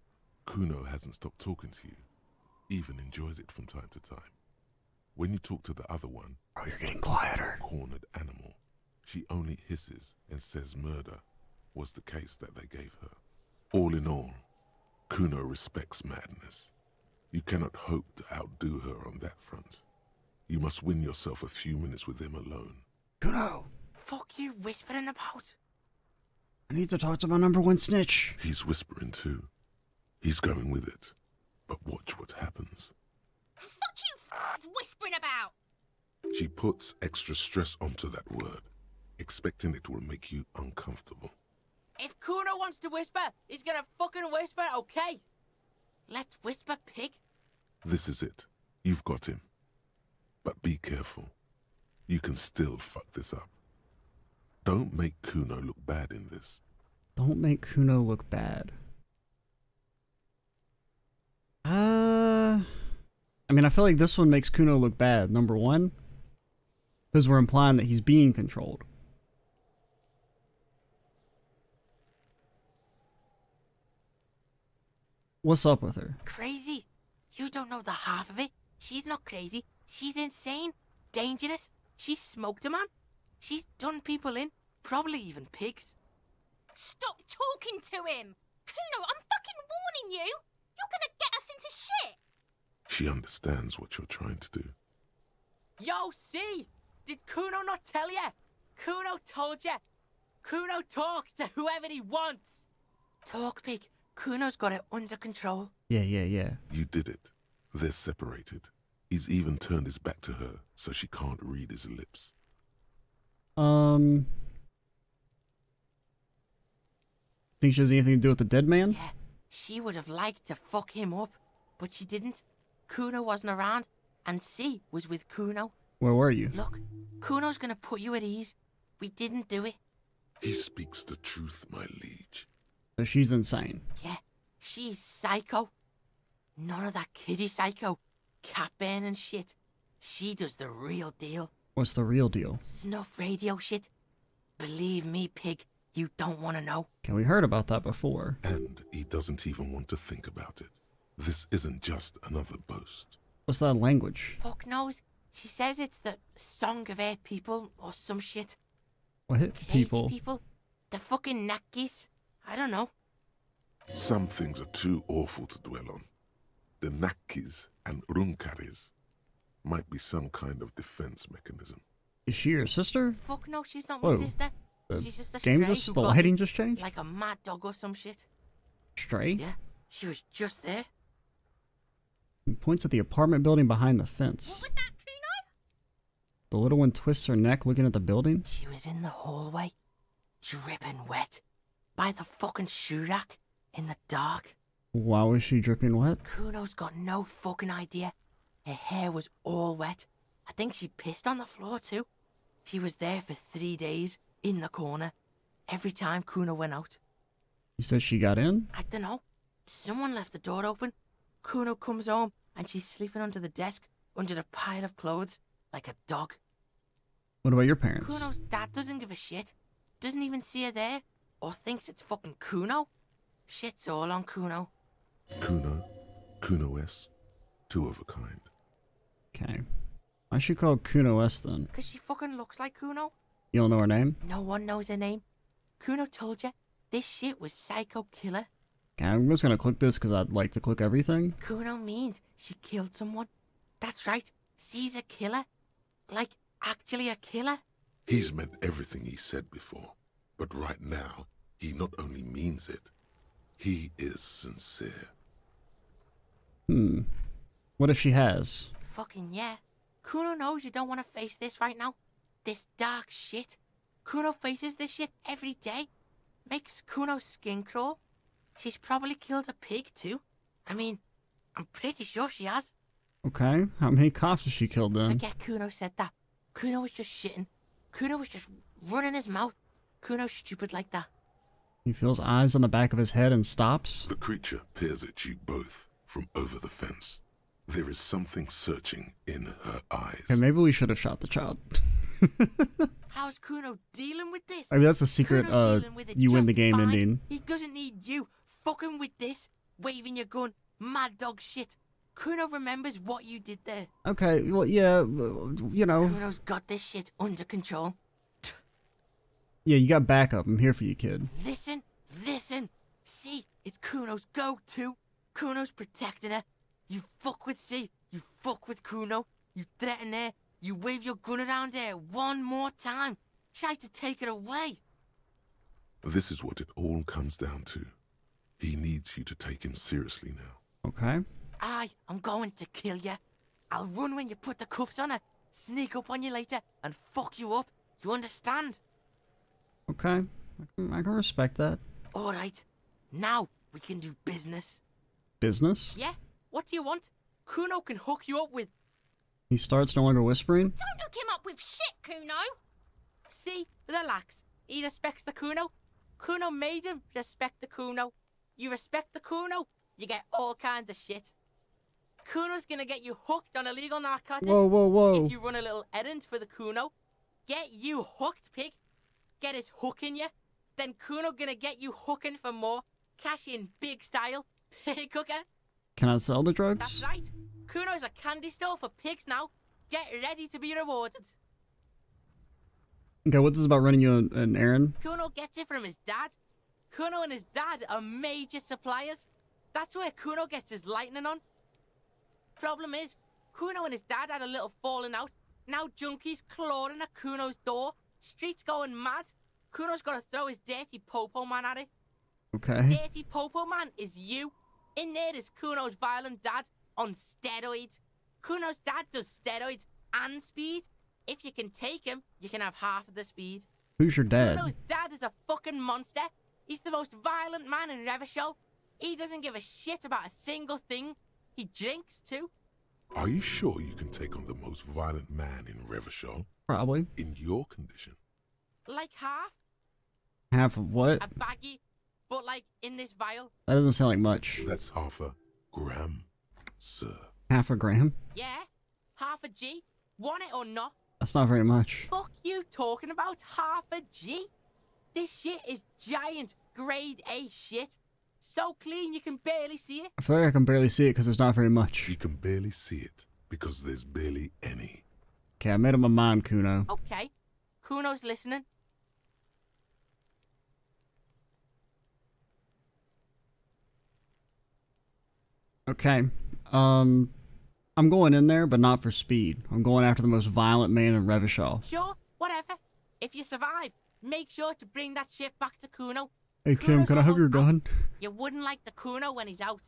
Cuno hasn't stopped talking to you, even enjoys it from time to time. When you talk to the other one, you're getting quieter. Cornered animal. She only hisses and says murder was the case that they gave her. All in all, Cuno respects madness. You cannot hope to outdo her on that front. You must win yourself a few minutes with him alone. Cuno! Fuck you whispering about? I need to talk to my #1 snitch. He's whispering too. He's going with it. But watch what happens. Fuck you whispering about! She puts extra stress onto that word, expecting it will make you uncomfortable. If Cuno wants to whisper, he's gonna fucking whisper, okay? Let's whisper, pig. This is it. You've got him. But be careful. You can still fuck this up. Don't make Cuno look bad in this. Don't make Cuno look bad. I mean, I feel like this one makes Cuno look bad, #1. Because we're implying that he's being controlled. What's up with her? Crazy? You don't know the half of it. She's not crazy. She's insane. Dangerous. She's smoked a man. She's done people in. Probably even pigs. Stop talking to him! Cuno, I'm fucking warning you! You're gonna get us into shit! She understands what you're trying to do. Yo, see? Did Cuno not tell ya? Cuno told ya. Cuno talks to whoever he wants. Talk, pig. Cuno's got it under control. Yeah. You did it. They're separated. He's even turned his back to her, so she can't read his lips. Think she has anything to do with the dead man? Yeah, she would have liked to fuck him up, but she didn't. Cuno wasn't around, and C was with Cuno. Where were you? Look, Cuno's gonna put you at ease. We didn't do it. He speaks the truth, my liege. So she's insane. Yeah, she's psycho. None of that kiddie psycho. Cat burning shit. She does the real deal. What's the real deal? Snuff radio shit. Believe me, pig, you don't want to know. Okay, we heard about that before. And he doesn't even want to think about it. This isn't just another boast. What's that language? Fuck knows. She says it's the song of her people or some shit. What? Crazy People? people? The fucking Nakis? I don't know. Some things are too awful to dwell on. The Nakis and Runkaris might be some kind of defense mechanism. Is she your sister? Fuck no, she's not Whoa. my sister. The She's just a game stray just, who the got lighting in just changed? like a mad dog or some shit. Stray? Yeah, she was just there. He points at the apartment building behind the fence. What was that, Cuno? The little one twists her neck looking at the building. She was in the hallway, dripping wet, by the fucking shoe rack, in the dark. Why was she dripping wet? Cuno's got no fucking idea. Her hair was all wet. I think she pissed on the floor too. She was there for 3 days, in the corner, every time Cuno went out. You said she got in? I don't know. Someone left the door open. Cuno comes home and she's sleeping under the desk, under the pile of clothes, like a dog. What about your parents? Cuno's dad doesn't give a shit. Doesn't even see her there, or thinks it's fucking Cuno. Shit's all on Cuno. Cuno, Cuno S, two of a kind. Okay. Why's she called Cuno S then? Because she fucking looks like Cuno. You don't know her name? No one knows her name. Cuno told you this shit was psycho killer. Okay, I'm just gonna click this because I'd like to click everything. Cuno means she killed someone. That's right. She's a killer. Like, actually a killer. He's meant everything he said before, but right now, he not only means it, he is sincere. What if she has? Fucking yeah. Cuno knows you don't want to face this right now. This dark shit. Cuno faces this shit every day. Makes Cuno's skin crawl. She's probably killed a pig too. I mean, I'm pretty sure she has. Okay, how many cops has she killed then? Forget Cuno said that. Cuno was just shitting. Cuno was just running his mouth. Cuno's stupid like that. He feels eyes on the back of his head and stops. The creature peers at you both from over the fence. There is something searching in her eyes. Okay, maybe we should have shot the child. How's Cuno dealing with this? I mean, that's the secret, you win the game fine. ending. He doesn't need you fucking with this, waving your gun, mad dog shit. Cuno remembers what you did there. Okay, well, yeah, you know. Cuno's got this shit under control. Yeah, you got backup. I'm here for you, kid. Listen, listen. See, it's Cuno's go-to. Cuno's protecting her. You fuck with C, you fuck with Cuno. You threaten her. You wave your gun around her one more time. Try to take it away. This is what it all comes down to. He needs you to take him seriously now. Okay. I'm going to kill you. I'll run when you put the cuffs on her, sneak up on you later, and fuck you up. You understand? Okay. I can respect that. Alright. Now we can do business. Business? Yeah? What do you want? Cuno can hook you up with... He starts no longer whispering? Don't hook him up with shit, Cuno. See? Relax. He respects the Cuno. Cuno made him respect the Cuno. You respect the Cuno, you get all kinds of shit. Cuno's gonna get you hooked on illegal narcotics. Whoa, whoa, whoa. If you run a little errand for the Cuno. Get you hooked, pig. Get his hook in you. Then Cuno gonna get you hooking for more. Cash in big style. Pig hooker. Can I sell the drugs? That's right. Cuno's a candy store for pigs now. Get ready to be rewarded. Okay, what's this about running you an errand? Cuno gets it from his dad. Cuno and his dad are major suppliers. That's where Cuno gets his lightning on. Problem is, Cuno and his dad had a little falling out. Now junkies clawing at Cuno's door. Streets going mad. Cuno's got to throw his dirty popo man at it. Okay. Dirty popo man is you. In there is Cuno's violent dad on steroids. Cuno's dad does steroids and speed. If you can take him, you can have half of the speed. Who's your dad? Cuno's dad is a fucking monster. He's the most violent man in Revachol. He doesn't give a shit about a single thing. He drinks too. Are you sure you can take on the most violent man in Revachol? Probably. In your condition? Like half. Half of what? A baggie, but like in this vial. That doesn't sound like much. That's half a gram, sir. Half a gram? Yeah, half a G. Want it or not? That's not very much. Fuck you talking about half a G? This shit is giant, grade A shit. So clean you can barely see it. I feel like I can barely see it because there's not very much. You can barely see it because there's barely any. Okay, I made up my mind, Cuno. Okay, Cuno's listening. Okay, I'm going in there, but not for speed. I'm going after the most violent man in Revachol. Sure, whatever. If you survive, make sure to bring that shit back to Cuno. Hey Kim, can I have your gun? You wouldn't like the Cuno when he's out.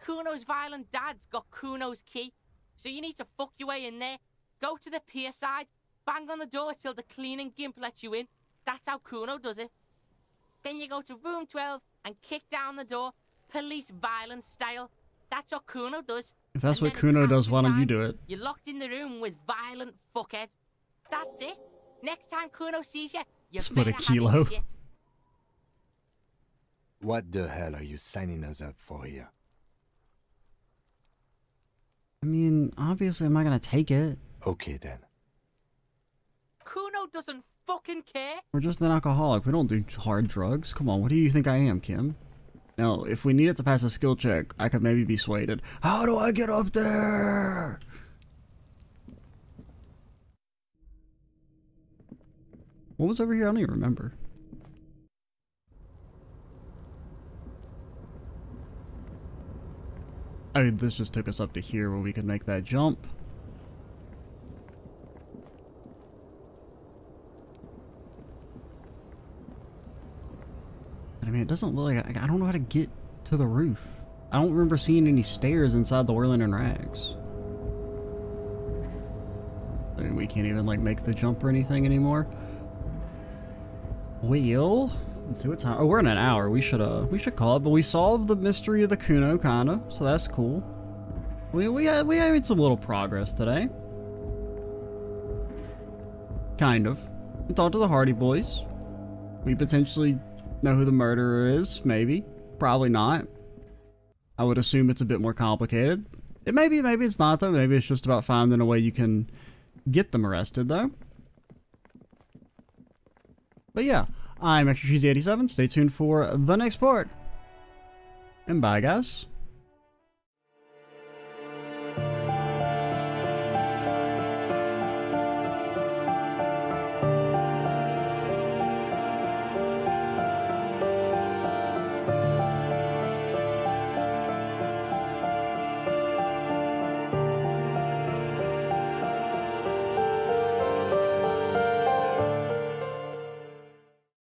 Cuno's violent dad's got Cuno's key, so you need to fuck your way in there. Go to the pier side, bang on the door till the cleaning gimp lets you in. That's how Cuno does it. Then you go to room 12 and kick down the door, police violence style. That's what Cuno does. If that's what Cuno does, why don't you do it? You're locked in the room with violent fuckhead. That's it. Next time Cuno sees you, you Split a better kilo. have his shit. What the hell are you signing us up for here? I mean, obviously I'm not gonna take it. Okay then. Cuno doesn't fucking care. We're just an alcoholic. We don't do hard drugs. Come on, what do you think I am, Kim? Now, if we needed to pass a skill check, I could maybe be swayed. How do I get up there? What was over here? I don't even remember. I mean, this just took us up to here where we could make that jump. I mean, it doesn't look like... I don't know how to get to the roof. I don't remember seeing any stairs inside the Whirling in Rags. I mean, we can't even, like, make the jump or anything anymore. Well, let's see what time... Oh, we're in an hour. We should call it. But we solved the mystery of the Cuno, kinda. So that's cool. We made some little progress today. Kind of. We talked to the Hardie Boys. We potentially know who the murderer is. Maybe. Probably not. I would assume it's a bit more complicated. It may be, maybe it's not, though. Maybe it's just about finding a way you can get them arrested, though. But yeah, I'm Extra Cheesy 87. Stay tuned for the next part. And bye, guys.